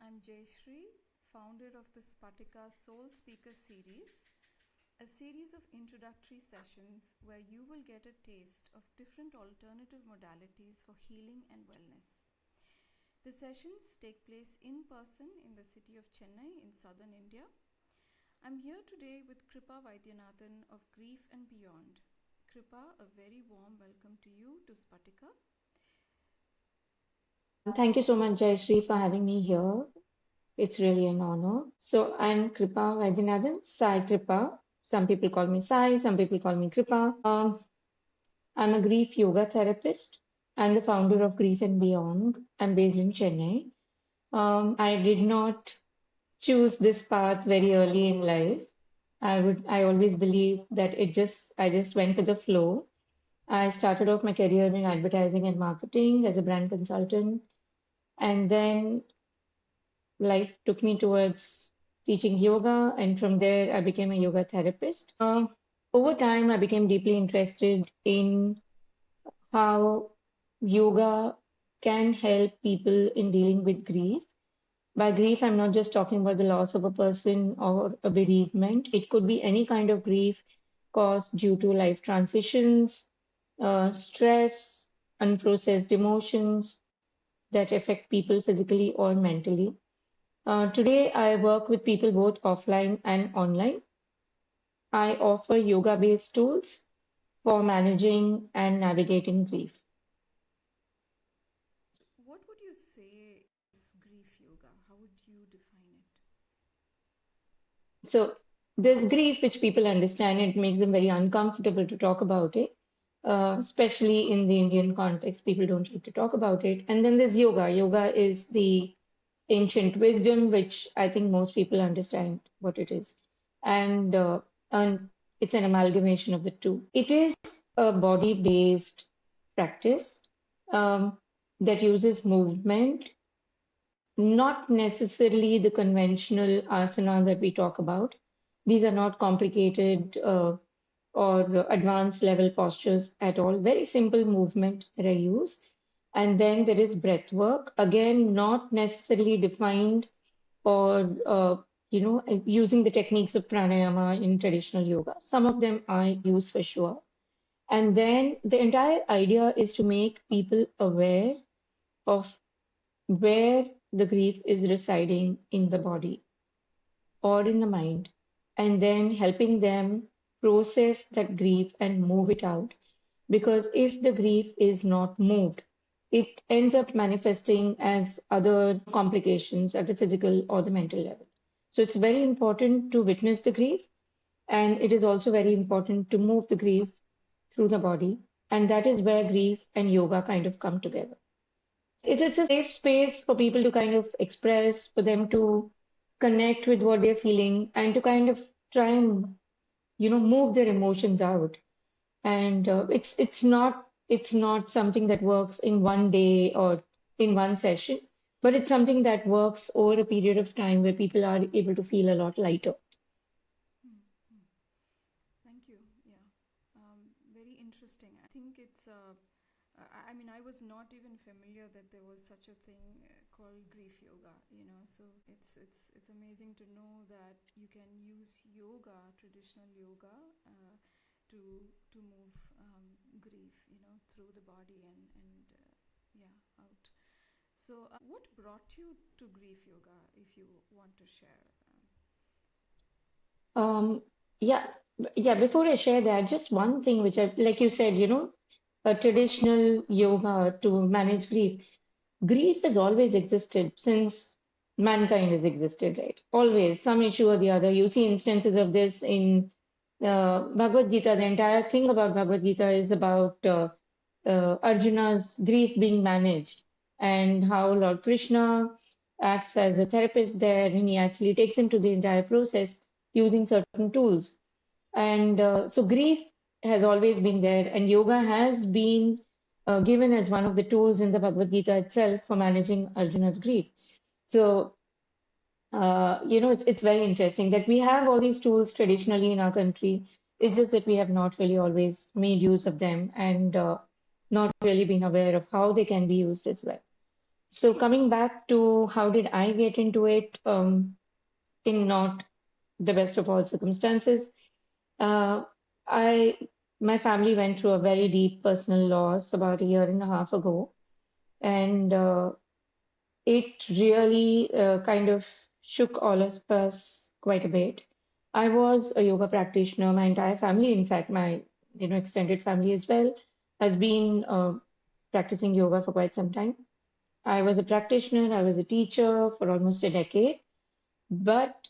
I'm Jayshree, founder of the SPATIKA Soul Speaker series, a series of introductory sessions where you will get a taste of different alternative modalities for healing and wellness. The sessions take place in person in the city of Chennai in southern India. I'm here today with Kripa Vaidyanathan of Grief and Beyond. Kripa, a very warm welcome to you to Spatika. Thank you so much, Jayashree, for having me here. It's really an honor. So I'm Kripa Vaidyanathan, Sai Kripa. Some people call me Sai, some people call me Kripa. I'm a grief yoga therapist and the founder of Grief and Beyond. I'm based in Chennai. I did not choose this path very early in life. I always believe that I just went with the flow. I started off my career in advertising and marketing as a brand consultant, and then life took me towards teaching yoga, and from there, I became a yoga therapist. Over time, I became deeply interested in how yoga can help people in dealing with grief. By grief, I'm not just talking about the loss of a person or a bereavement. It could be any kind of grief caused due to life transitions, stress, unprocessed emotions that affect people physically or mentally. Today, I work with people both offline and online. I offer yoga-based tools for managing and navigating grief. What would you say is grief yoga? How would you define it? So, there's grief which people understand, and it makes them very uncomfortable to talk about it, especially in the Indian context. People don't like to talk about it. And then there's yoga. Yoga is the ancient wisdom, which I think most people understand what it is. And it's an amalgamation of the two. It is a body-based practice um, that uses movement, not necessarily the conventional asana that we talk about. These are not complicated or advanced level postures at all. Very simple movement that I use. And then there is breath work, again, not necessarily defined or using the techniques of pranayama in traditional yoga. Some of them I use for sure. And then the entire idea is to make people aware of where the grief is residing in the body or in the mind, and then helping them process that grief and move it out. Because if the grief is not moved, it ends up manifesting as other complications at the physical or the mental level. So it's very important to witness the grief, and it is also very important to move the grief through the body. And that is where grief and yoga kind of come together. It's a safe space for people to kind of express, for them to connect with what they're feeling, and to kind of try and move their emotions out. And it's not something that works in one day or in one session, but it's something that works over a period of time where people are able to feel a lot lighter. Hmm, hmm. Thank you. Yeah. Very interesting. I think I mean, I was not even familiar that there was such a thing called grief yoga, so it's amazing to know that you can use yoga, traditional yoga, to to move grief, through the body and yeah, out. So, what brought you to grief yoga, if you want to share? Um, yeah, yeah. Before I share that, just one thing which like you said, a traditional yoga to manage grief. Grief has always existed since mankind has existed, right? Always, some issue or the other. You see instances of this in Bhagavad Gita. The entire thing about Bhagavad Gita is about Arjuna's grief being managed and how Lord Krishna acts as a therapist there, and he actually takes him to the entire process using certain tools. And so grief has always been there, and yoga has been given as one of the tools in the Bhagavad Gita itself for managing Arjuna's grief. So, it's very interesting that we have all these tools traditionally in our country. It's just that we have not really always made use of them and not really been aware of how they can be used as well. So coming back to how did I get into it, in not the best of all circumstances. Uh, I My family went through a very deep personal loss about a year and a half ago, and it really kind of shook all of us quite a bit. I was a yoga practitioner. My entire family, in fact, my extended family as well, has been practicing yoga for quite some time. I was a practitioner. I was a teacher for almost a decade, but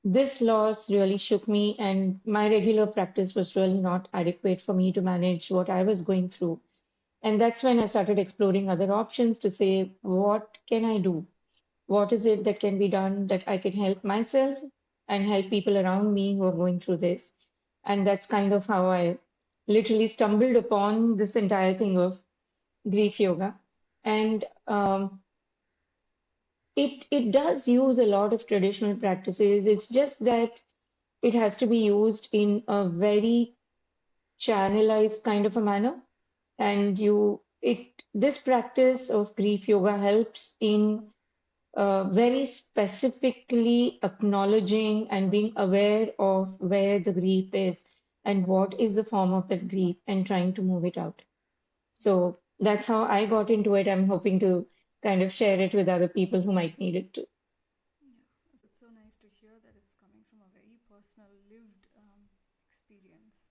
this loss really shook me, and my regular practice was really not adequate for me to manage what I was going through. And that's when I started exploring other options to say, what can I do? What is it that can be done that I can help myself and help people around me who are going through this? And that's kind of how I literally stumbled upon this entire thing of grief yoga. And it does use a lot of traditional practices. It's just that it has to be used in a very channelized kind of a manner. And this practice of grief yoga helps in very specifically acknowledging and being aware of where the grief is and what is the form of that grief and trying to move it out. So that's how I got into it. I'm hoping to kind of share it with other people who might need it too. Yeah, so it's so nice to hear that it's coming from a very personal, lived experience,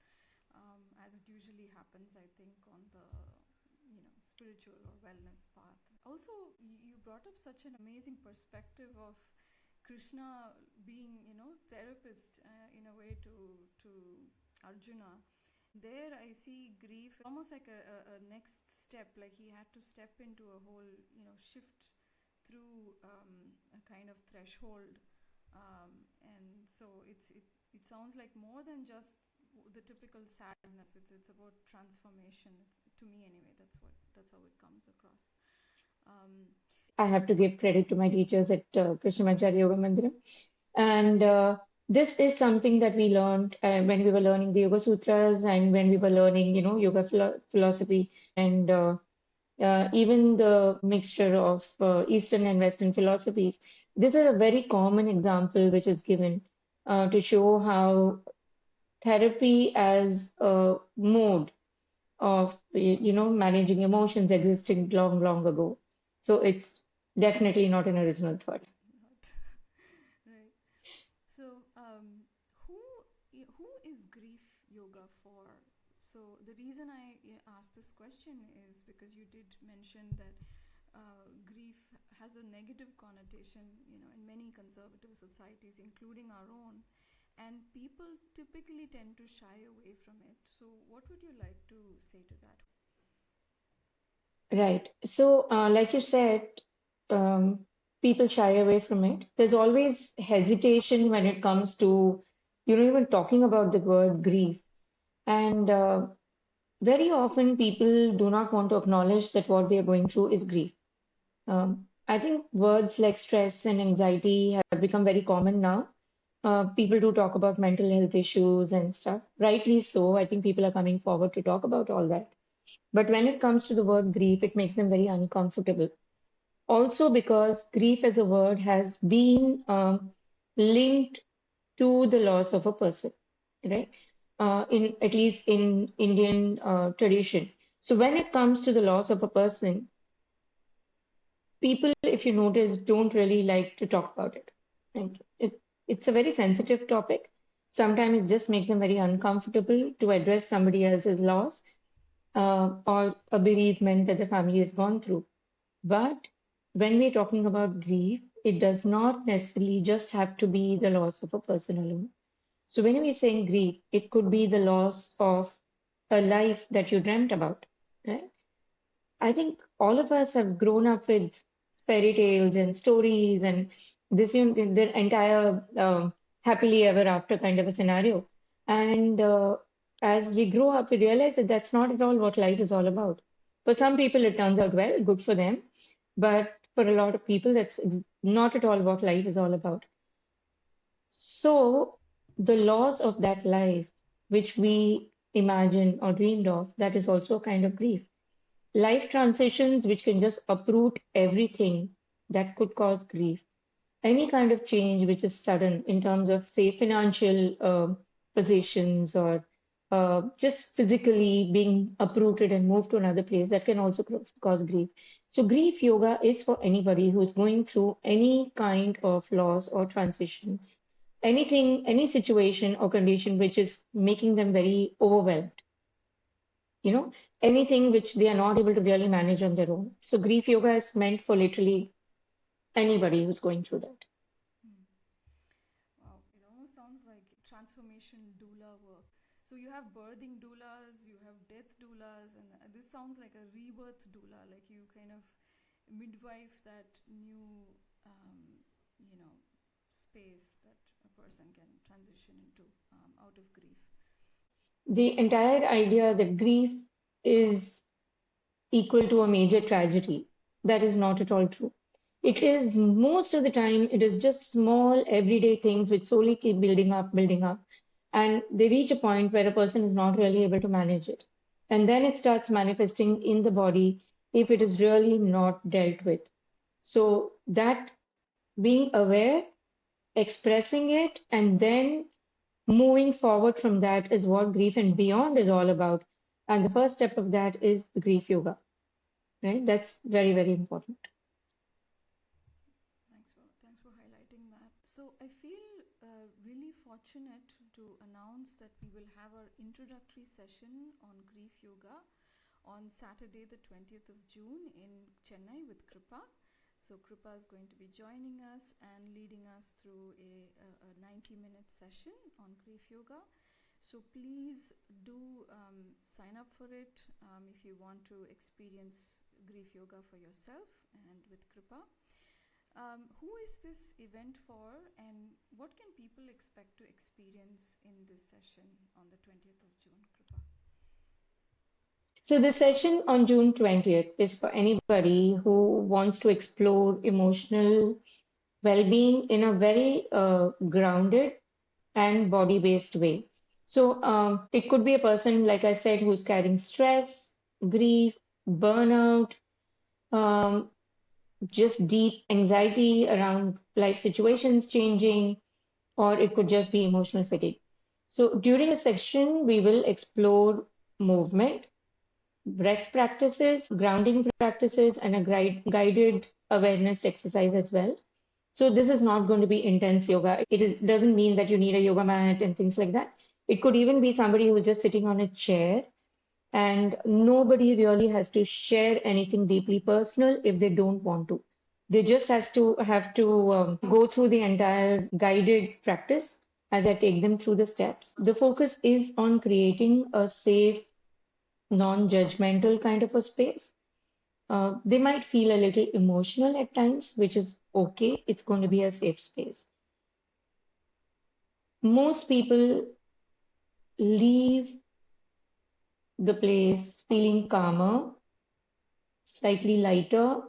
as it usually happens, I think, on the spiritual or wellness path. Also, you brought up such an amazing perspective of Krishna being, therapist in a way to Arjuna. There, I see grief almost like a next step. Like he had to step into a whole, shift through a kind of threshold, and so it sounds like more than just the typical sadness. It's about transformation. It's, to me anyway. That's how it comes across. Um, I have to give credit to my teachers at Krishnamacharya Yoga Mandiram. And this is something that we learned when we were learning the Yoga Sutras and when we were learning, yoga philosophy and even the mixture of Eastern and Western philosophies. This is a very common example which is given to show how therapy as a mode of, managing emotions existed long, long ago. So it's definitely not an original thought. not right. So, who who is grief yoga for? So the reason I asked this question is because you did mention that grief has a negative connotation, in many conservative societies, including our own, and people typically tend to shy away from it. So, what would you like to say to that? Right. So, like you said, um, people shy away from it. There's always hesitation when it comes to, even talking about the word grief. And very often people do not want to acknowledge that what they are going through is grief. I think words like stress and anxiety have become very common now. People do talk about mental health issues and stuff. Rightly so. I think people are coming forward to talk about all that. But when it comes to the word grief, it makes them very uncomfortable. Also, because grief as a word has been linked to the loss of a person, right? In at least in Indian tradition. So when it comes to the loss of a person, people, if you notice, don't really like to talk about it. Like it's a very sensitive topic. Sometimes it just makes them very uncomfortable to address somebody else's loss or a bereavement that the family has gone through. But when we're talking about grief, it does not necessarily just have to be the loss of a person alone. So when we're saying grief, it could be the loss of a life that you dreamt about, right? I think all of us have grown up with fairy tales and stories and the entire happily ever after kind of a scenario. And as we grow up, we realize that that's not at all what life is all about. For some people, it turns out well, good for them. But for a lot of people, that's not at all what life is all about. So the loss of that life, which we imagined or dreamed of, that is also a kind of grief. Life transitions which can just uproot everything that could cause grief. Any kind of change which is sudden in terms of, say, financial positions or just physically being uprooted and moved to another place, that can also cause grief. So, grief yoga is for anybody who's going through any kind of loss or transition, anything, any situation or condition which is making them very overwhelmed, you know, anything which they are not able to really manage on their own. So, grief yoga is meant for literally anybody who's going through that. Hmm. Wow, it almost sounds like transformation doula work. So you have birthing doulas, you have death doulas, and this sounds like a rebirth doula. Like you kind of midwife that new, you know, space that a person can transition into out of grief. The entire idea that grief is equal to a major tragedy, that is not at all true. It is most of the time, it is just small everyday things which slowly keep building up, and they reach a point where a person is not really able to manage it. And then it starts manifesting in the body if it is really not dealt with. So, that being aware, expressing it, and then moving forward from that is what grief and beyond is all about. And the first step of that is the grief yoga, right? That's very, very important. Thanks for highlighting that. So I feel really fortunate to announce that we will have our introductory session on grief yoga on Saturday, the 20th of June in Chennai with Kripa. So Kripa is going to be joining us and leading us through a 90-minute session on grief yoga. So please do sign up for it if you want to experience grief yoga for yourself and with Kripa. Who is this event for, and what can people expect to experience in this session on the 20th of June, Kripa? So the session on June 20th is for anybody who wants to explore emotional well-being in a very grounded and body-based way. So it could be a person, like I said, who's carrying stress, grief, burnout, um, just deep anxiety around life situations changing, or it could just be emotional fatigue. So during the session, we will explore movement, breath practices, grounding practices, and a guided awareness exercise as well. So this is not going to be intense yoga. Doesn't mean that you need a yoga mat and things like that. It could even be somebody who's just sitting on a chair, and nobody really has to share anything deeply personal if they don't want to. They just has to have to go through the entire guided practice as I take them through the steps. The focus is on creating a safe, non-judgmental kind of a space. They might feel a little emotional at times, which is okay. It's going to be a safe space. Most people leave the place feeling calmer, slightly lighter,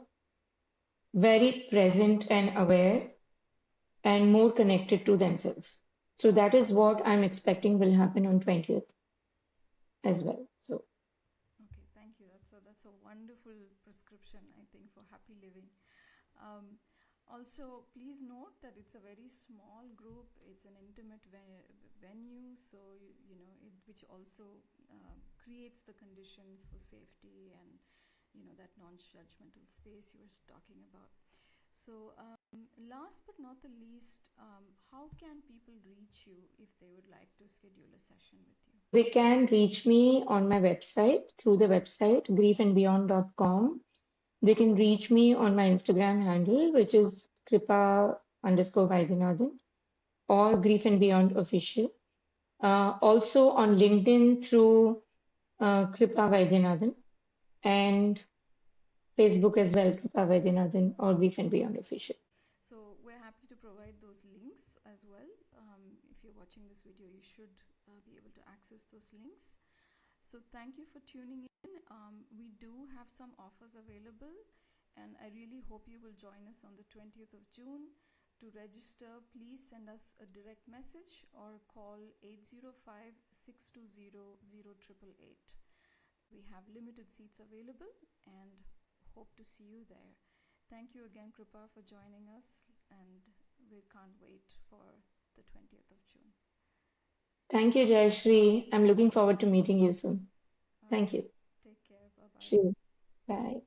very present and aware, and more connected to themselves. So that is what I'm expecting will happen on 20th as well. So Okay, thank you. That's a wonderful prescription, I think, for happy living. Um, Also, please note that it's a very small group. It's an intimate venue, so which also creates the conditions for safety and that non-judgmental space you were talking about. So, last but not the least, how can people reach you if they would like to schedule a session with you? they can reach me on my website through the website griefandbeyond.com. They can reach me on my Instagram handle, which is Kripa_Vaidyanathan or Grief and Beyond Official. Also on LinkedIn through Kripa Vaidyanathan and Facebook as well, Kripa Vaidyanathan or Grief and Beyond Official. So we're happy to provide those links as well. If you're watching this video, you should be able to access those links. So thank you for tuning in. We do have some offers available, and I really hope you will join us on the 20th of June. To register, please send us a direct message or call 805 620 0888. We have limited seats available. and hope to see you there. Thank you again, Kripa, for joining us, and we can't wait for the 20th of June. Thank you, Jayashree. I'm looking forward to meeting you soon. All Thank right. you. Take care. Bye bye. Sure. Bye.